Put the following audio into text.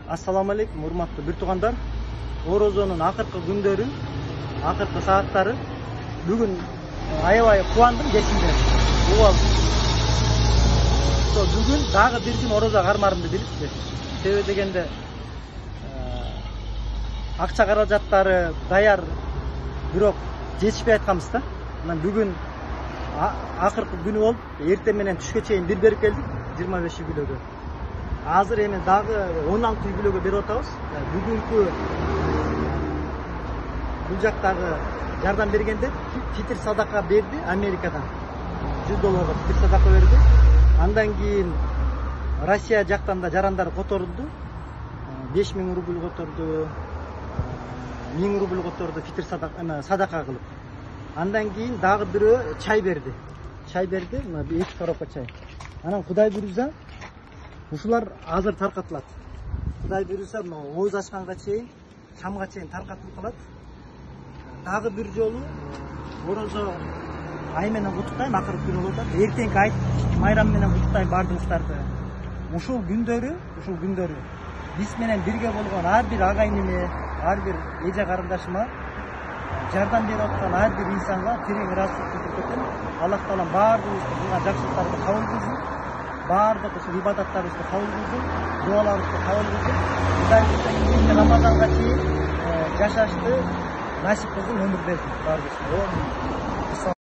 Assalamu алейкум, урматтуу бир туугандар. Орозонун акыркы күндөрү, акыркы сааттары бүгүн аябай кубандым кечинде. Бүгүн дагы бир күн орозо кармарымды билипсиздер. Себеби дегенде акча каражаттары даяр, бирок жетишпей атканбыз да. Мына бүгүн акыркы күнү болуп, эртең менен түшкө чейин бир берип келдик 25 үй. Азыр эми дагы 16 үй берип атабыз. Бүгүнкү бул жактагы жардам бергендер фитир садака берди Америкадан. $100 фитир садака берди. Андан кийин Россия жактан да жарандар которулду. 5000 рубль которду, 1000 рубль которду фитир садака кылып. Андан кийин дагы бирөө чай берди. Чай берди, мына 2 коробка чай. Анан Кудай буйрса, ушулар азыр таркатылат. Кудай буйрса, ооз ачканга чейин, шамга чейин таркатылып калат. Дагы бир жолу орозо ай менен куттуктайм, акыркы күнү болуп атат. Эртеңки айт майрам менен куттуктайм бардыгыңыздарды. Ушул күндөрү биз менен бирге болгон ар бир агайыныме, ар бир эже карындашыма жардам берип аткан ар бир инсанга терең ыраазычылык билдирем. Аллах таалам баардыгыбызды кылган жакшылыктарды кабыл кылсын. Баардык ушул ибадаттарыбызды кабыл кылсын, дуаларыбызды кабыл кылсын. Кудай буйрса Рамазанга чейин жашашты насип кылсын, өмүр берсин баарыбызга.